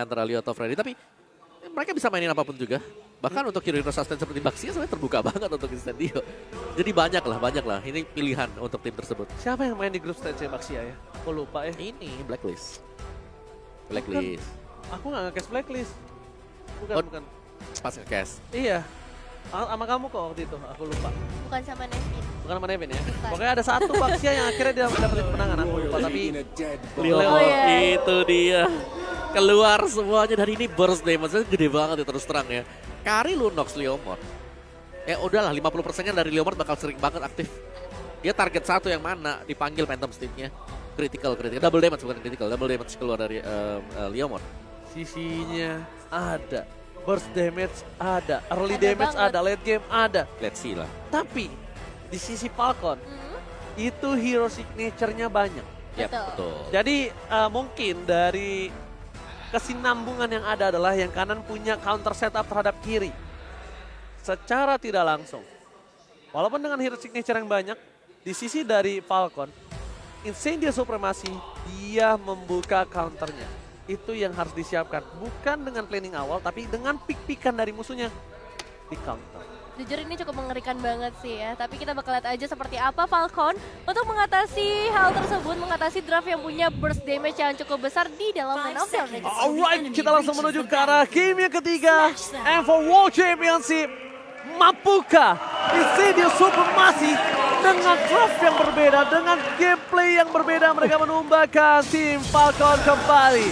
antara Leo atau Freddy. Tapi mereka bisa mainin apapun juga. Bahkan untuk hero-hero sustain seperti Baxia sebenarnya terbuka banget untuk Incendio. Jadi banyak lah. Ini pilihan untuk tim tersebut. Siapa yang main di grup stage Baxia ya? Aku lupa ya. Ini Blacklist. Aku nggak nge-cast Blacklist. Bukan. Pas nge-cast. Iya. Sama kamu kok waktu itu, aku lupa. Bukan sama Nevin. Bukan sama Nevin ya? Bukan. Pokoknya ada satu Baxia yang akhirnya dia dapetin kemenangan, aku lupa. Tapi Leomord iya. itu dia. Keluar semuanya dan ini burst damage-nya gede banget ya terus terang ya. Kari Lunox Leomord. Udahlah 50%-nya dari Leomord bakal sering banget aktif. Dia target satu yang mana dipanggil Phantom Steam-nya. Critical. Double damage bukan critical, double damage keluar dari Leomord. sisinya ada. Burst damage ada, early Ada damage banget. ada, late game ada. Let's see lah. Tapi di sisi Falcon itu hero signature-nya banyak. Yap, Betul. betul. Jadi mungkin dari kesinambungan yang ada adalah yang kanan punya counter setup terhadap kiri. Secara tidak langsung. Walaupun dengan hero signature yang banyak, di sisi dari Falcon, Incendio Supremacy, dia membuka counternya. Itu yang harus disiapkan. Bukan dengan planning awal, tapi dengan pick-pickan dari musuhnya di counter. Jujur ini cukup mengerikan banget sih ya. Tapi kita bakal lihat aja seperti apa Falcon untuk mengatasi hal tersebut, mengatasi draft yang punya burst damage yang cukup besar di dalam lane of Zelda. Alright, kita langsung menuju ke arah game yang ketiga. And for World Championship, mampukah Incendio Supremacy dengan draft yang berbeda, dengan gameplay yang berbeda, mereka menumbakan tim Falcon kembali.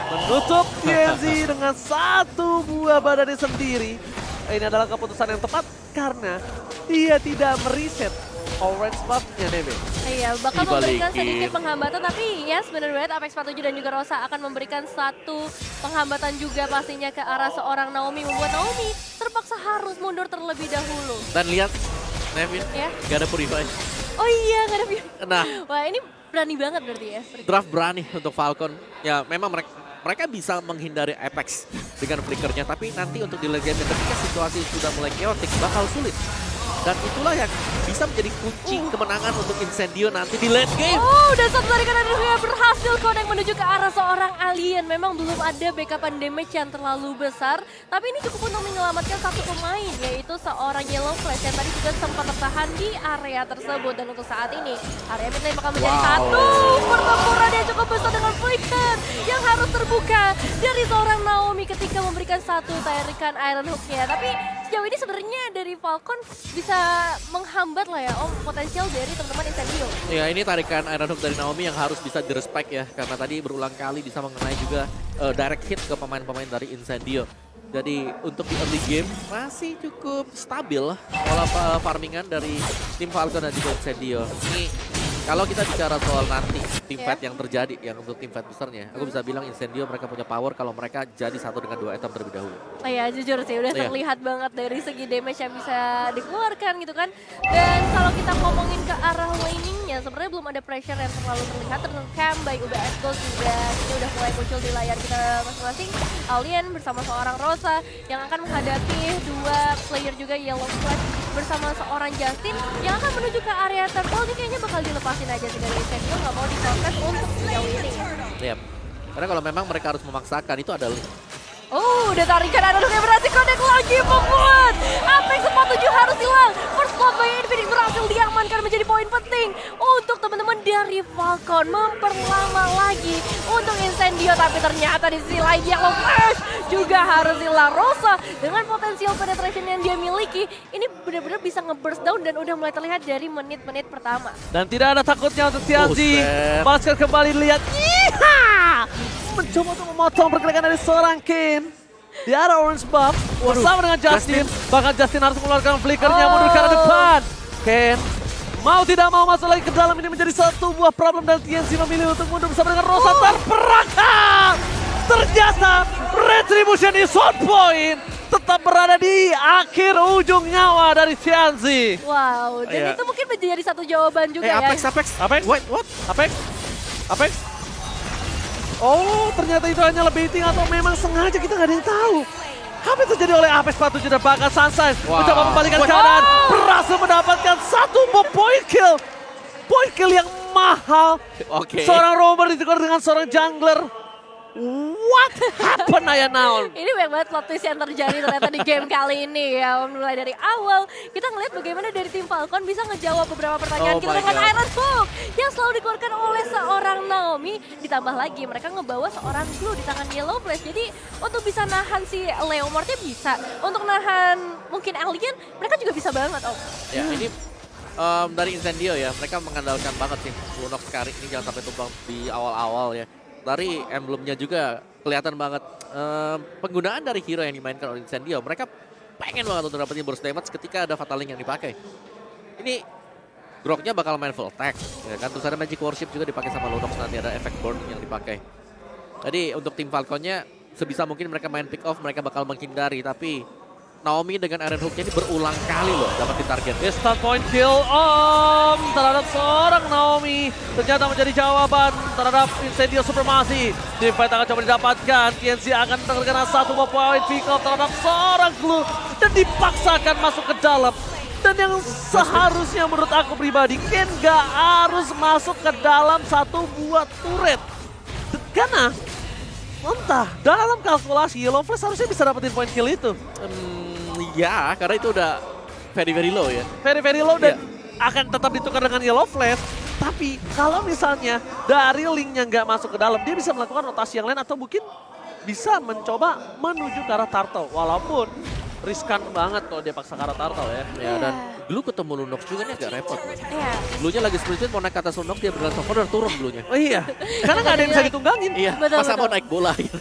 Menutup TNZ dengan satu buah badannya sendiri. Ini adalah keputusan yang tepat karena dia tidak mereset orange buff-nya Nebe. Iya, bakal Dibalikin. memberikan sedikit penghambatan, tapi yes benar banget Apex 47 dan juga Rosa akan memberikan satu penghambatan juga pastinya ke arah seorang Naomi, membuat Naomi terpaksa harus mundur terlebih dahulu. Dan lihat, Nevin, Ya. gak ada Purify. Oh iya, nggak ada Nah, Wah ini berani banget berarti ya. draft berani untuk Falcon. Ya memang mereka bisa menghindari Apex dengan flickernya, tapi nanti untuk di late game ketika situasi sudah mulai chaotic bakal sulit. Dan itulah yang bisa menjadi kunci kemenangan untuk Incendio nanti di late game. Oh, dan satu tarikan yang berhasil connect menuju ke arah seorang alien. Memang belum ada backupan damage yang terlalu besar, tapi ini cukup untuk menyelamatkan satu pemain, yaitu seorang Yellow Flash yang tadi juga sempat tertahan di area tersebut. Dan untuk saat ini, area mid lane bakal menjadi satu pertempuran yang cukup besar dengan flicker yang harus terbuka dari seorang Naomi ketika memberikan satu tarikan Iron Hook-nya. Tapi sejauh ini sebenarnya dari Falcon bisa menghambat lah ya potensial dari teman-teman Incendio. Ya ini tarikan Iron Hook dari Naomi yang harus bisa direspect ya, karena tadi berulang kali bisa mengenai juga direct hit ke pemain-pemain dari Incendio. Jadi untuk di early game masih cukup stabil pola farmingan dari tim Falcon dan juga Incendio. Ini kalau kita bicara soal nanti tim fight yang terjadi, yang untuk tim fight besarnya, aku bisa bilang Incendio mereka punya power kalau mereka jadi satu dengan 2 item terlebih dahulu. Oh iya, jujur sih udah Iya. terlihat banget dari segi damage yang bisa dikeluarkan gitu kan. Dan kalau kita ngomongin ke arah laningnya, sebenarnya belum ada pressure yang terlalu terlihat tercam by UBS Gold juga. Ini udah mulai muncul di layar kita masing-masing. Alien bersama seorang Rosa yang akan menghadapi dua player juga Yellow Flash bersama seorang Justin yang akan menuju ke area turtle. Ini kayaknya bakal dilepasin aja sih dari Incendio, nggak mau diproses untuk sejauh ini. Iya. Karena kalau memang mereka harus memaksakan itu adalah Oh, udah tarikan ada yang berarti connect lagi membuat Apex 47 harus hilang. First blood by Infinix berhasil diamankan, menjadi poin penting untuk teman-teman dari Falcon memperlama lagi untuk Incendio. Tapi ternyata di sisi lain Yellow Flash juga harus hilang. Rosa dengan potensial penetration yang dia miliki ini benar-benar bisa nge-burst down dan udah mulai terlihat dari menit-menit pertama. Dan tidak ada takutnya untuk TNZ. Buset. Balaskan kembali lihat. Iha! Mencoba untuk memotong pergerakan dari seorang Kane. Dia ada orange buff bersama dengan Justin. Bahkan Justin harus mengeluarkan flickernya mundur ke arah depan. Kane mau tidak mau masuk lagi ke dalam, ini menjadi satu buah problem dan TNC memilih untuk mundur bersama dengan Rosa terperangkap. Ternyata Retribution di short point tetap berada di akhir ujung nyawa dari TNC. Wow, dan Iya. itu mungkin menjadi satu jawaban juga ya. Apex. Apex? What? Apex? Oh, ternyata itu hanya baiting atau memang sengaja, kita nggak ada yang tahu. Apa yang terjadi oleh Apex 47 dan bahkan Sunshine mencoba membalikan keadaan, berhasil mendapatkan satu point kill. Point kill yang mahal. Oke. Seorang roamer ditukar dengan seorang jungler. What happened Aya Naon? Ini banyak banget plot twist yang terjadi ternyata di game kali ini ya. Mulai dari awal, kita ngeliat bagaimana dari tim Falcon bisa ngejawab beberapa pertanyaan kita dengan Iron Hook yang selalu dikeluarkan oleh seorang Naomi. Ditambah lagi mereka ngebawa seorang glue di tangan Yellow Flash. Jadi untuk bisa nahan si Leomordnya bisa. Untuk nahan mungkin Alien, mereka juga bisa banget Om. Ya ini dari Incendio ya, mereka mengandalkan banget sih Lunox Kari ini jangan sampai tumbang di awal-awal ya. Dari emblemnya juga kelihatan banget penggunaan dari hero yang dimainkan oleh Incendio. Mereka pengen banget untuk dapetin burst damage ketika ada Fatal Link yang dipakai. Ini Groknya bakal main full attack, ya kan? Terus ada Magic Worship juga dipakai sama Lunox, nanti ada efek burn yang dipakai. Jadi untuk tim Falconnya sebisa mungkin mereka main pick off, mereka bakal menghindari. Tapi Naomi dengan Iron Hook-nya ini berulang kali loh dapetin target. Instant point kill terhadap seorang Naomi. Ternyata menjadi jawaban terhadap Incendio Supremacy. Di fight akan coba didapatkan. TNC akan terkena satu buah poin pick up terhadap seorang Glue. Dan dipaksakan masuk ke dalam. Dan yang seharusnya menurut aku pribadi, Ken gak harus masuk ke dalam satu buah turret. Karena entah, dalam kalkulasi Yellow Flash harusnya bisa dapetin point kill itu. Ya, karena itu udah very low ya. Very low dan akan tetap ditukar dengan Yellow Flash. Tapi kalau misalnya dari linknya nggak masuk ke dalam, dia bisa melakukan rotasi yang lain atau mungkin bisa mencoba menuju ke arah Turtle. Walaupun riskan banget kalau dia paksa ke arah Turtle ya. Ya dan Glue ketemu Lunox juga nih agak repot. Iya. Glue-nya lagi sprint mau naik ke atas Lunox, dia bergerak sofa udah turun Glue-nya. Oh iya, karena nggak ada yang bisa ditunggangin. Iya, Betul, masa mau betul. naik bola gitu.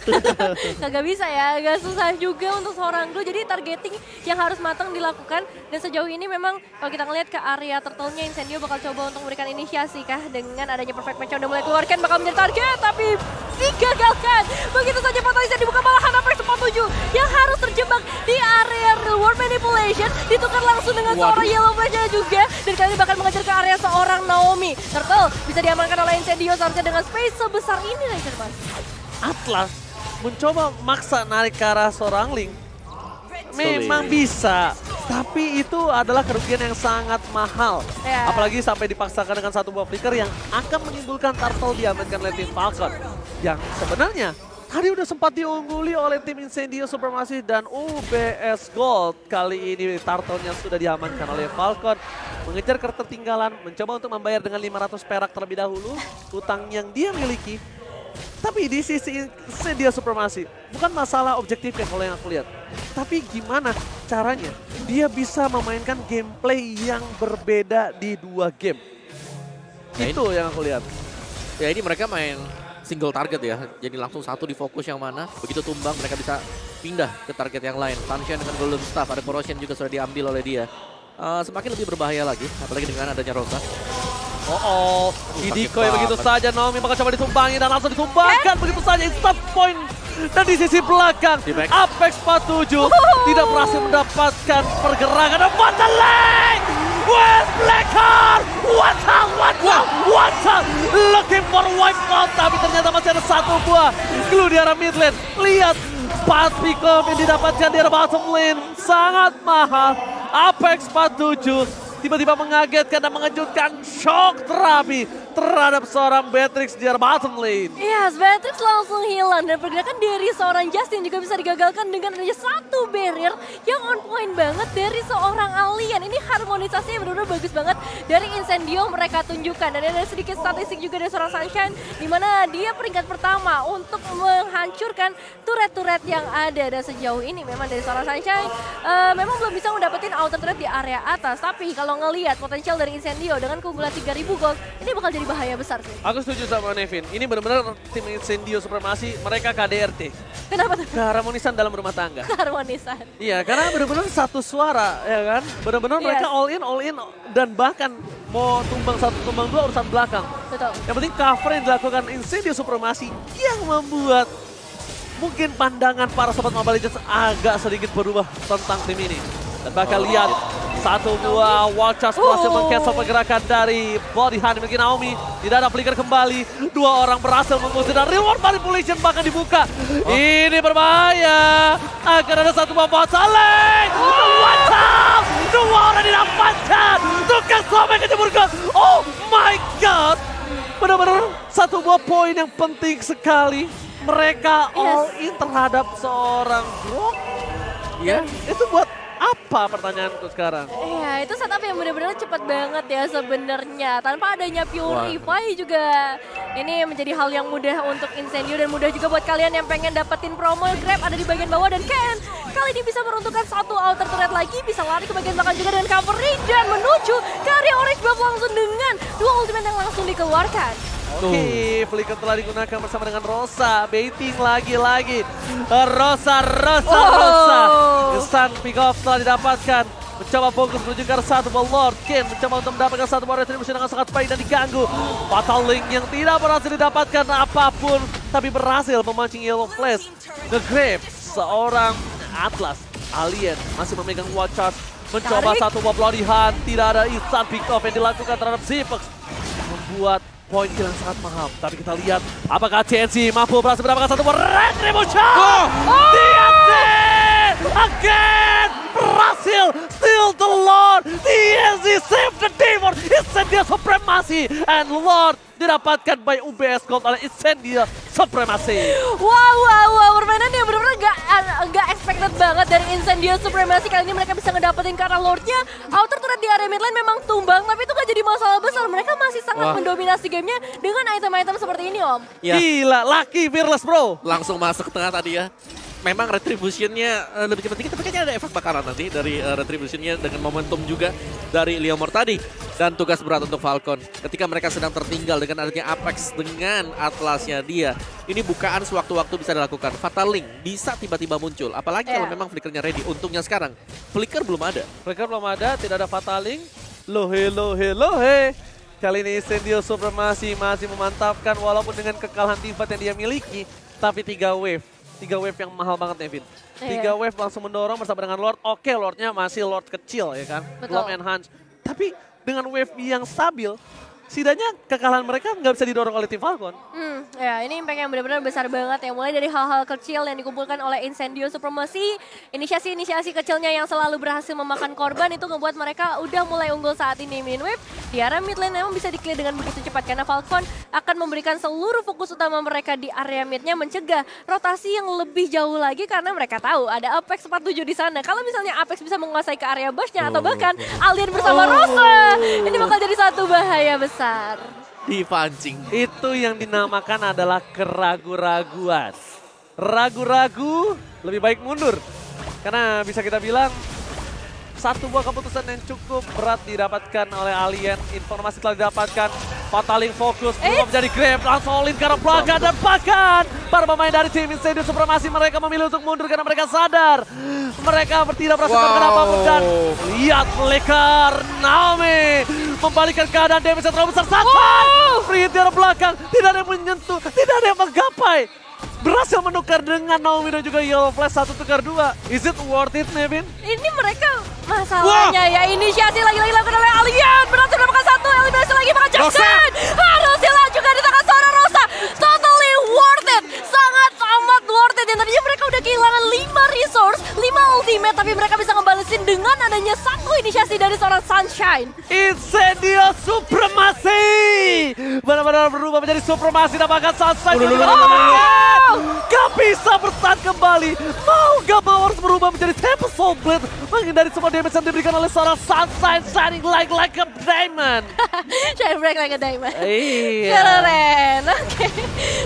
Kagak bisa ya, agak susah juga untuk seorang Glue. Jadi targeting yang harus matang dilakukan. Dan sejauh ini memang kalau kita ngelihat ke area turtle-nya, Incendio bakal coba untuk memberikan inisiasi kah dengan adanya perfect match yang udah mulai keluarkan bakal menjadi target. Tapi digagalkan. Begitu saja potensi dibuka malahan Apex 47 yang harus terjebak di area real world manipulation. Ditukar langsung dengan seorang Yellow Flash-nya juga. Dan kali ini bakal mengejar ke area seorang Naomi. Turtle bisa diamankan oleh Incendio seharusnya dengan space sebesar ini Ranger Mas. Atlas mencoba maksa narik ke arah seorang Link. Memang bisa, tapi itu adalah kerugian yang sangat mahal. Ya. Apalagi sampai dipaksakan dengan satu buah flicker yang akan menimbulkan Turtle diamankan oleh tim Falcon. Yang sebenarnya tadi udah sempat diungguli oleh tim Incendio Supremacy dan UBS Gold. Kali ini Turtle-nya sudah diamankan oleh Falcon. Mengejar ketertinggalan, mencoba untuk membayar dengan 500 perak terlebih dahulu. Hutang yang dia miliki. Tapi di sisi Incendio Supremacy, bukan masalah objektifnya kalau yang aku lihat. Tapi gimana caranya dia bisa memainkan gameplay yang berbeda di dua game. Ya, itu yang aku lihat. Ya ini mereka main single target ya, jadi langsung satu di fokus yang mana, begitu tumbang mereka bisa pindah ke target yang lain. Sunshine dengan Golden Staff, ada Corrosion juga sudah diambil oleh dia. Semakin lebih berbahaya lagi, apalagi dengan adanya Rosa. Didikoy begitu saja, Naomi bakal coba ditumpangi dan langsung ditumbangkan begitu saja, instant point. Dan di sisi belakang, Apex 47 tidak berhasil mendapatkan pergerakan. Dan Fatal Link with Blackheart, what up, looking for wipeout, tapi ternyata masih ada satu buah Glue di arah mid lane. Lihat, 4 pick-off yang didapatkan di arah bottom lane, sangat mahal. Apex 47 tiba-tiba mengagetkan dan mengejutkan, shock terapi terhadap seorang Beatrix di arah bottom lane. Iya, Beatrix langsung hilang dan pergerakan dari seorang Justin juga bisa digagalkan dengan adanya satu barrier yang on point banget dari seorang Alien. Ini harmonisasinya benar-benar bagus banget dari Incendio mereka tunjukkan. Dan ada sedikit statistik juga dari seorang Sunshine di mana dia peringkat pertama untuk menghancurkan turret-turret yang ada. Dan sejauh ini memang dari seorang Sunshine memang belum bisa mendapatkan outer turret di area atas. Tapi kalau ngelihat potensial dari Incendio dengan keunggulan 3000 gold, ini bakal jadi bahaya besar sih. Aku setuju sama Nevin. Ini benar-benar tim Incendio Supremacy, mereka KDRT. Kenapa tuh? Keharmonisan dalam rumah tangga. Keharmonisan. Iya, karena benar-benar satu suara, ya kan? Benar-benar mereka all in, dan bahkan mau tumbang satu, tumbang dua urusan belakang. Betul. Yang penting cover yang dilakukan Incendio Supremacy yang membuat mungkin pandangan para sobat Mobile Legends agak sedikit berubah tentang tim ini. Dan bakal lihat satu buah wall charge berhasil meng-cancel pergerakan dari body hand milik Naomi. Tidak ada flicker kembali. Dua orang berhasil mengusir dan reward manipulation bahkan dibuka. Ini berbahaya. Akan ada satu buah Fatal Link. What up? Dua orang didapatkan. Tukang suami kejemur gol. Oh my god. Benar-benar satu buah poin yang penting sekali. mereka all in terhadap seorang Brock. Ya. Itu buat apa pertanyaanku sekarang? Iya, itu setup yang benar-benar cepat banget ya sebenarnya. Tanpa adanya Purify juga ini menjadi hal yang mudah untuk Incendio dan mudah juga buat kalian yang pengen dapetin promo. Grab ada di bagian bawah dan Ken kali ini bisa meruntuhkan satu outer turret lagi, bisa lari ke bagian belakang juga dengan covering dan menuju ke area Orange Buff langsung dengan dua ultimate yang langsung dikeluarkan. Oke, flicker telah digunakan bersama dengan Rosa, baiting lagi-lagi. Rosa. Kesan pick off telah didapatkan. Mencoba fokus menuju ke arah satu ball Lord. Ken mencoba untuk mendapatkan satu ball retribution dengan sangat baik dan diganggu. Fatal Link yang tidak berhasil didapatkan apapun, tapi berhasil memancing Yellow Flash. Nge-grab seorang Atlas. Alien masih memegang Wild Charge. Mencoba satu ball Bloody Hand. Tidak ada instant pick off yang dilakukan terhadap Zipex. Membuat poin kill yang sangat mahal. Tapi kita lihat apakah TNC mampu berhasil mendapatkan satu ball retribution. TNC again berhasil steal the Lord. TNC save the demon. Incendia Supremacy and Lord didapatkan by UBS Gold oleh Incendia Supremacy. Wow, permainan yang benar-benar gak expected banget dari Incendio Supremacy. Kali ini mereka bisa ngedapetin karena Lordnya outer turret di area mid lane memang tumbang, tapi itu gak jadi masalah besar. Mereka masih sangat mendominasi gamenya dengan item-item seperti ini, Om. Ya. Gila, Lucky Fearless bro. Langsung masuk ke tengah tadi ya. Memang retributionnya lebih cepat dikit, tapi kayaknya ada efek bakaran nanti dari retributionnya dengan momentum juga dari Leomord tadi. Dan tugas berat untuk Falcon ketika mereka sedang tertinggal dengan adanya Apex dengan Atlasnya dia. Ini bukaan sewaktu-waktu bisa dilakukan. Fatal Link bisa tiba-tiba muncul, apalagi kalau memang flickernya ready. Untungnya sekarang flicker belum ada. Flicker belum ada, tidak ada Fatal Link. Lohe. Kali ini Incendio Supremacy masih memantapkan walaupun dengan kekalahan Tivat yang dia miliki. Tapi 3 wave. 3 wave yang mahal banget Nevin. 3 wave langsung mendorong bersama dengan Lord. Oke, Lordnya masih Lord kecil ya kan. Belum enhance. Tapi dengan wave yang stabil, setidaknya kekalahan mereka nggak bisa didorong oleh tim Falcon. Ya ini impact yang benar-benar besar banget ya. Mulai dari hal-hal kecil yang dikumpulkan oleh Incendio Supremacy, inisiasi kecilnya yang selalu berhasil memakan korban itu ngebuat mereka udah mulai unggul saat ini. Minwave di area mid lane memang bisa di-clear dengan begitu cepat karena Falcon akan memberikan seluruh fokus utama mereka di area midnya, mencegah rotasi yang lebih jauh lagi karena mereka tahu ada Apex 47 di sana. Kalau misalnya Apex bisa menguasai ke area bushnya atau bahkan Alien bersama Rosa, ini bakal jadi satu bahaya besar. Dipancing. Itu yang dinamakan adalah keraguan-raguan. Ragu-ragu lebih baik mundur. Karena bisa kita bilang satu buah keputusan yang cukup berat didapatkan oleh Alien. Informasi telah didapatkan. Fataling fokus belum menjadi grab. Langsung all in ke arah belakang dan bahkan para pemain dari tim Incendio Supremacy mereka memilih untuk mundur karena mereka sadar mereka tidak berhasil melakukan apapun. Dan lihat flicker Naomi membalikkan keadaan damage yang terlalu besar. Free di arah belakang, tidak ada yang menyentuh, tidak ada yang menggapai. Berhasil menukar dengan Naomi dan juga Yellow Flash 1 tukar 2. Is it worth it, Nevin? Ini mereka masalahnya ya inisiasi lagi-lagi dilakukan oleh Alien. Berhasil mendapatkan satu, eliminasi lagi maka Jackson. Harus hilang juga di tangan seorang Rosa. Totally worth it. Sangat amat worth it. Yang tadinya mereka udah kehilangan 5 resource, 5 ultimate. Tapi mereka bisa ngebalesin dengan adanya satu inisiasi dari seorang Sunshine. Incendio Supremacy. Benar-benar berubah menjadi Supremacy. Dapatkan Sunshine. Gak bisa bertahan kembali. Mau gak mau harus berubah menjadi Temple Soul Blade. Menghindari semua damage yang diberikan oleh seorang Sunshine shining like a diamond. Shine bright like a diamond. Iya. Keren. Oke.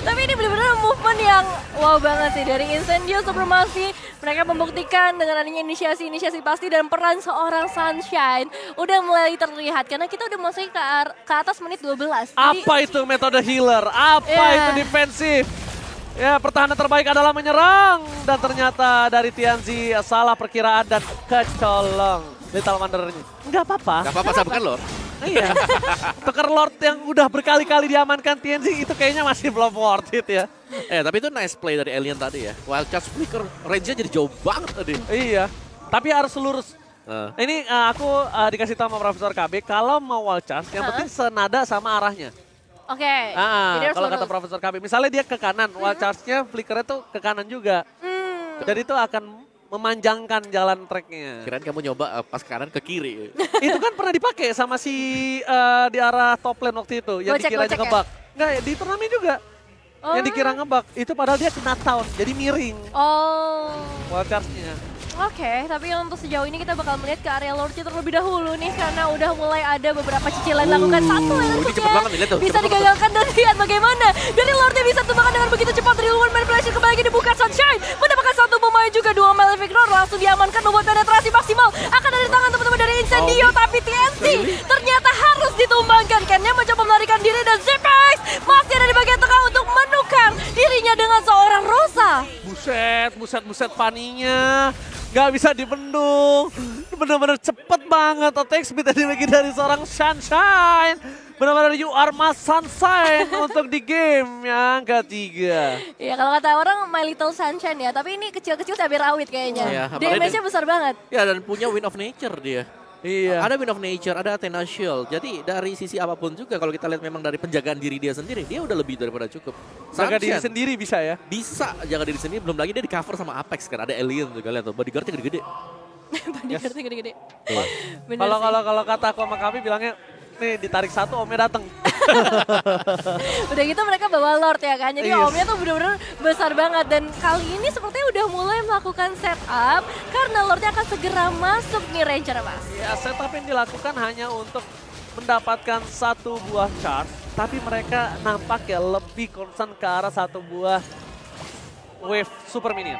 Tapi ini benar-benar movement yang wow banget sih dari Incendio Supremacy. Mereka membuktikan dengan adanya inisiasi pasti dan peran seorang Sunshine udah mulai terlihat. Karena kita udah masuk ke atas menit 12. Apa itu metode healer? Apa itu defensif? Ya, pertahanan terbaik adalah menyerang. Dan ternyata dari Tianzi salah perkiraan dan kecolong. Lethal Wanderer-nya. Enggak apa-apa. Gak apa-apa, saya bukan Lord. Iya. Tukar Lord yang udah berkali-kali diamankan Tianzi itu kayaknya masih belum worth it ya. Tapi itu nice play dari Alien tadi ya. Wild Charge Flicker, range-nya jadi jauh banget tadi. Iya. Tapi harus lurus. Ini aku dikasih tahu sama Profesor KB, kalau mau Wild Charge yang penting senada sama arahnya. Oke. Kalau kata Profesor KB, misalnya dia ke kanan, Wild Charge-nya flickernya tuh ke kanan juga. Jadi itu akan memanjangkan jalan tracknya. Kirain kamu nyoba pas kanan ke kiri. Itu kan pernah dipakai sama si di arah top lane waktu itu, yang dikiranya ngebug. Enggak, di turnamen juga. Yang dikira ngebug, itu padahal dia kena taun, jadi miring Oh. wild charge-nya. Oke, tapi untuk sejauh ini kita bakal melihat ke area Lordnya terlebih dahulu nih karena udah mulai ada beberapa cicilan dilakukan. Satu ini cepet banget nih, lihat tuh. bisa cepet banget tuh. digagalkan dan lihat bagaimana dari Lordnya bisa tumbangkan dengan begitu cepat dari luar manipulation kembali lagi dibuka Sunshine mendapatkan satu pemain juga dua Malefic Roar langsung diamankan membuat penetrasi maksimal akan dari tangan teman-teman dari Incendio tapi TNC ternyata harus ditumbangkan. Kennya mencoba melarikan diri dan Zepex masih ada di bagian tengah untuk menukar dirinya dengan seorang Rosa. Buset paninya. Gak bisa dibendung. Bener-bener cepet banget attack speed tadi bagi dari seorang Sunshine. Bener-bener you are my sunshine untuk di game yang ketiga. Ya kalau kata orang My Little Sunshine ya, tapi ini kecil-kecil cabai rawit kayaknya. Iya, Damage-nya besar banget. Ya dan punya Wind of Nature dia. Iya. Ada Wind of Nature, ada Athena Shield. Jadi dari sisi apapun juga kalau kita lihat memang dari penjagaan diri dia sendiri, dia udah lebih daripada cukup. Jaga diri Sunshine sendiri bisa ya. bisa jaga diri sendiri, belum lagi dia di cover sama Apex kan. Ada Alien juga, lihat tuh, bodyguardnya gede-gede. Bodyguardnya gede-gede. Bener Kalau sih. kalau kata aku sama kami bilangnya nih ditarik satu omnya dateng. Udah gitu mereka bawa Lord ya kan, jadi Yes. omnya tuh bener-bener besar banget. Dan kali ini sepertinya udah mulai melakukan setup karena Lordnya akan segera masuk nih Ranger Mas. Ya setup yang dilakukan hanya untuk mendapatkan satu buah charge. Tapi mereka nampak ya lebih concern ke arah satu buah wave super minion.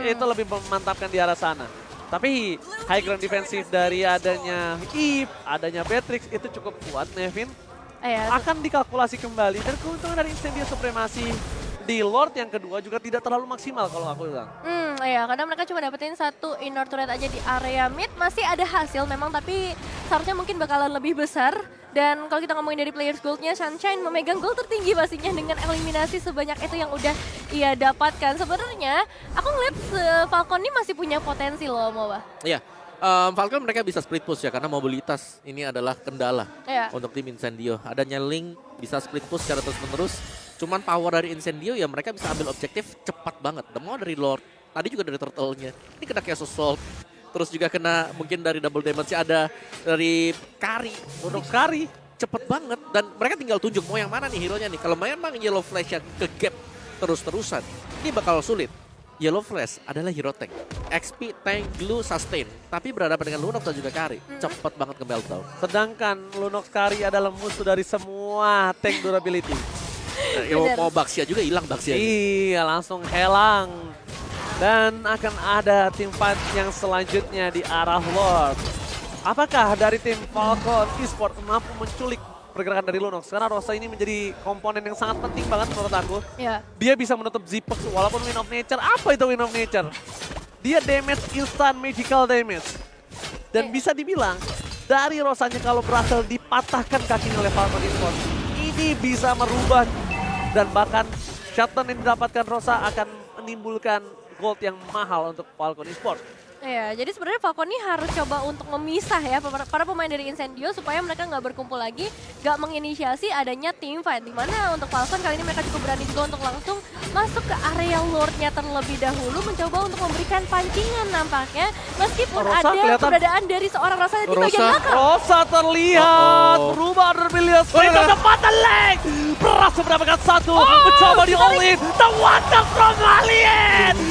Itu lebih memantapkan di arah sana. Tapi high ground defensif dari adanya Eve, adanya Beatrix itu cukup kuat Nevin. Ya, Akan dikalkulasi kembali dan keuntungan dari Incendio Supremacy di Lord yang kedua juga tidak terlalu maksimal kalau aku bilang. ya karena mereka cuma dapetin satu inner turret aja di area mid, masih ada hasil memang tapi seharusnya mungkin bakalan lebih besar. Dan kalau kita ngomongin dari players goldnya, Sunshine memegang gold tertinggi pastinya dengan eliminasi sebanyak itu yang udah ia dapatkan. Sebenarnya aku ngeliat Falcon ini masih punya potensi loh Moba. Iya. Falcon mereka bisa split push ya karena mobilitas ini adalah kendala Iya. untuk tim Incendio. Adanya Link bisa split push secara terus-menerus. Cuman power dari Incendio ya mereka bisa ambil objektif cepat banget. Mau dari Lord, tadi juga dari Turtle-nya. Ini kena Chaos Assault. Terus juga kena mungkin dari double damage ada dari Kari. Untuk Kari Cepet banget dan mereka tinggal tunjuk mau yang mana nih hero-nya nih. Kalau memang Yellow Flash yang ke gap terus-terusan, ini bakal sulit. Yellow Flash adalah hero tank. XP, tank, glue, sustain. Tapi berhadapan dengan Lunox dan juga Kari. Cepet banget ke meltdown. sedangkan Lunox Kari adalah musuh dari semua tank durability. Ya, mau Baxia juga hilang Baxia. Iya, langsung helang. Dan akan ada tim fight yang selanjutnya di arah Lord. Apakah dari tim Falcon Esports mampu menculik pergerakan dari Lunox? Karena Rosa ini menjadi komponen yang sangat penting banget menurut aku. Ya. Dia bisa menutup Zipex walaupun Wind of Nature. Apa itu Wind of Nature? Dia damage instant magical damage. Dan bisa dibilang dari Rosanya kalau berhasil dipatahkan kakinya oleh Falcon Esports, ini bisa merubah dan bahkan shutdown yang didapatkan Rosa akan menimbulkan gold yang mahal untuk Falcon Esports. Ya, jadi sebenarnya Falcon ini harus coba untuk memisah ya para pemain dari Incendio supaya mereka nggak berkumpul lagi, nggak menginisiasi adanya team fight. Dimana untuk Falcon kali ini mereka cukup berani juga untuk langsung masuk ke area Lordnya terlebih dahulu, mencoba untuk memberikan pancingan nampaknya. Meskipun Rosa ada kelihatan. keberadaan dari seorang Rosa di Rosa. bagian belakang. Rosa terlihat berubah terpilih itu tempatan leg berhasil mendapatkan satu mencoba di all in the wonder from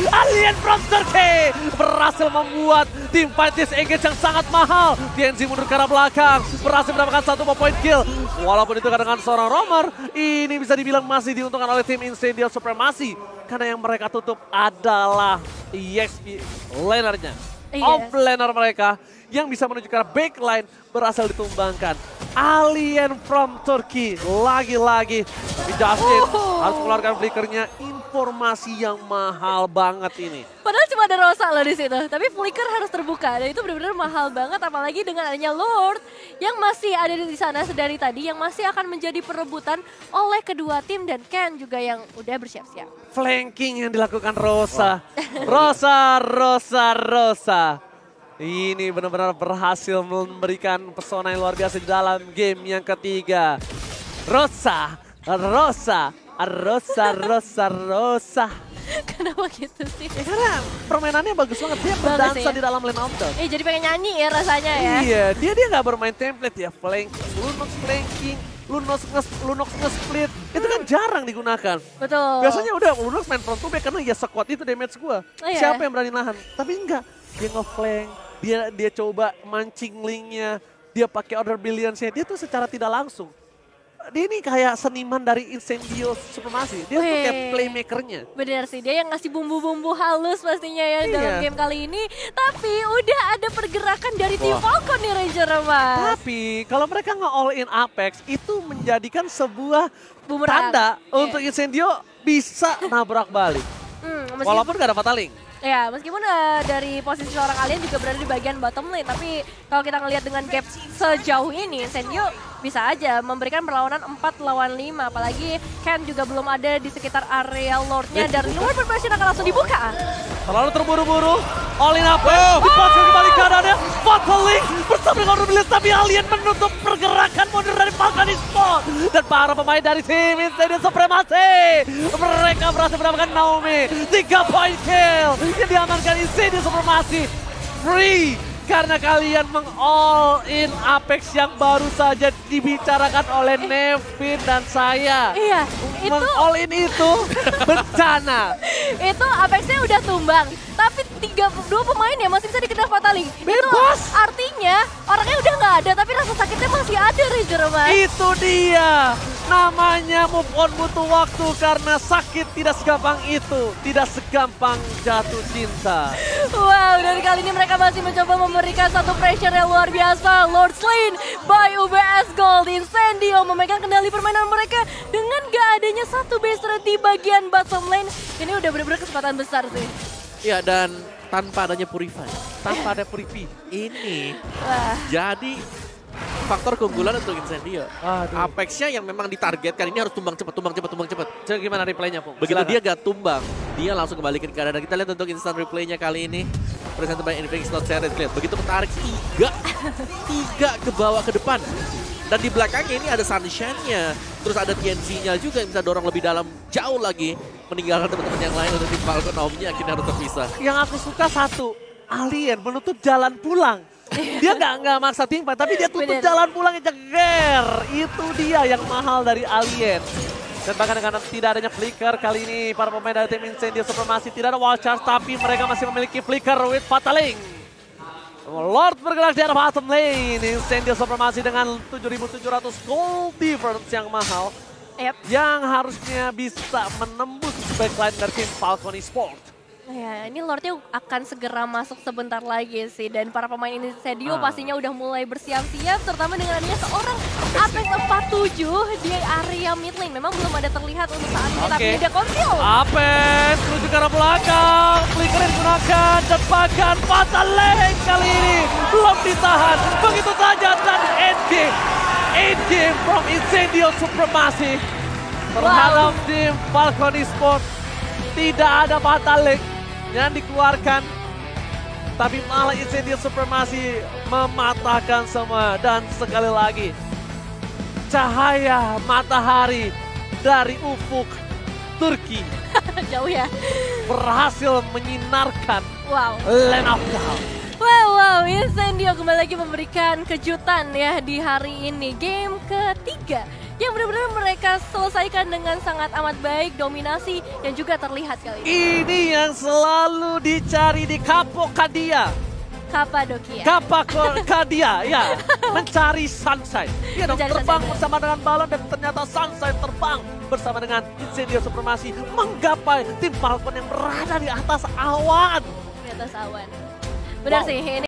Alien from Turkey berhasil membuat tim fight disengage yang sangat mahal. TNC mundur ke arah belakang berhasil mendapatkan satu point kill walaupun itu dengan seorang roamer. Ini bisa dibilang masih diuntungkan oleh tim Incendio Supremacy karena yang mereka tutup adalah EXP lanernya. Off laner mereka yang bisa menuju ke arah backline berhasil ditumbangkan. Alien from Turkey lagi-lagi. Tapi Justin harus mengeluarkan flickernya. Informasi yang mahal banget ini. Padahal cuma ada Rosa loh di situ, tapi flicker harus terbuka dan itu benar-benar mahal banget, apalagi dengan adanya Lord yang masih ada di sana sedari tadi, yang masih akan menjadi perebutan oleh kedua tim dan Ken juga yang udah bersiap-siap. Flanking yang dilakukan Rosa. Rosa. Ini benar-benar berhasil memberikan pesona yang luar biasa di dalam game yang ketiga. Rosa. Kenapa gitu sih? Ya, karena permainannya bagus banget. Dia berdansa ya. di dalam lane of down. Jadi pengen nyanyi ya rasanya ya. Iya, dia nggak bermain template ya. Flanking, Lunox flanking, Lunox nge-split. Itu kan jarang digunakan. Betul. Biasanya udah main front to back karena ya sekuat itu damage gua. Oh, iya. Siapa yang berani nahan? Tapi enggak. Dia nge-flank, dia coba mancing linknya, dia pakai order billions-nya, dia tuh secara tidak langsung. Dia ini kayak seniman dari Incendio Supremacy. Dia tuh kayak playmakernya. Bener sih, dia yang ngasih bumbu-bumbu halus pastinya ya dalam game kali ini. Tapi udah ada pergerakan dari tim Falcon nih Ranger, Mas. Tapi kalau mereka nge-all in Apex, itu menjadikan sebuah Bumerang. tanda untuk Incendio bisa nabrak balik. Walaupun gak ada Fataling. Ya, meskipun dari posisi seorang alien juga berada di bagian bottom lane, tapi kalau kita ngelihat dengan gap sejauh ini, Incendio bisa aja memberikan perlawanan 4 lawan 5, apalagi Ken juga belum ada di sekitar area Lordnya, dari luar berpressure akan langsung dibuka. Terlalu terburu-buru, all in Apex, dipasang kembali keadaannya, Fataling bersama dengan Orbilis, tapi alien menutup pergerakan mundur dari Falcon Esports. Dan para pemain dari tim Incendio Supremacy, mereka berhasil mendapatkan Naomi, 3 point kill yang diamankan Incendio Supremacy. Free karena kalian meng-all in Apex yang baru saja dibicarakan oleh Nevin dan saya. Iya, itu Meng-all in itu bencana. itu Apexnya udah tumbang, tapi 2 pemain ya masih bisa dikena Fataling. Bebas. Itu artinya orangnya udah nggak ada, tapi rasa sakitnya masih ada, Ranger, Mas. Itu dia. Namanya move on butuh waktu karena sakit tidak segampang itu. Tidak segampang jatuh cinta. Wow, dan kali ini mereka masih mencoba memberikan satu pressure yang luar biasa. Lord Slain by UBS Gold. Incendio memegang kendali permainan mereka dengan gak adanya satu base turret di bagian bottom lane. Ini udah bener-bener kesempatan besar sih. Ya, dan tanpa adanya Purify, Tanpa ada Purifi. ini Wah, jadi faktor keunggulan untuk Incendio. Aduh. Apexnya yang memang ditargetkan ini harus tumbang cepat. Coba gimana replaynya, Pung? Begitu Silakan. dia gak tumbang, dia langsung kembalikan ke keadaan. Kita lihat untuk instant replaynya kali ini. Presented by Infinix Not Series. Lihat, begitu ketarik tiga ke bawah ke depan. Dan di belakangnya ini ada Sunshine-nya. Terus ada TNC-nya juga yang bisa dorong lebih dalam jauh lagi. Meninggalkan teman-teman yang lain untuk tim Falcon. Naomi akhirnya harus terpisah. Yang aku suka satu, alien menutup jalan pulang. Dia nggak maksa timpa, tapi dia tutup Bener. jalan pulang jeger. Itu dia yang mahal dari alien. Dan bahkan dengan tidak adanya flicker kali ini, para pemain dari tim Incendio Supremacy tidak ada wall charge, tapi mereka masih memiliki flicker with Fataling. Lord bergerak di arah bottom lane. Incendio Supremacy dengan 7.700 gold difference yang mahal. yep. Yang harusnya bisa menembus backline dari tim Falcon Esports. Ya, ini Lordnya akan segera masuk sebentar lagi sih. Dan para pemain Incendio pastinya udah mulai bersiap-siap, terutama dengan adanya seorang Apex 47 di area mid lane. Memang belum ada terlihat untuk saat ini, tapi Oke. dia konsil. Apex menuju ke arah belakang, flicker yang digunakan dan bahkan Fataling kali ini belum ditahan. Begitu saja dan endgame from Incendio Supremacy terhadap tim Falcon Esports. Tidak ada Fataling yang dikeluarkan, tapi malah Incendio Supremacy mematahkan semua. Dan sekali lagi, cahaya matahari dari ufuk Turki Jauh ya. berhasil menyinarkan Wow. Land of Dawn. Wow, Incendio kembali lagi memberikan kejutan ya di hari ini. Game ketiga yang benar-benar mereka selesaikan dengan sangat amat baik, dominasi yang juga terlihat kali ini. Ini yang selalu dicari di Kapokadia. Kapadokia. Kapadokia, ya, mencari sunshine. Dia dong Mencari terbang sunshine. bersama dengan balon dan ternyata sunshine terbang bersama dengan Incendio Supremacy menggapai tim Falcon yang berada di atas awan. Di atas awan. Benar Wow. sih, ini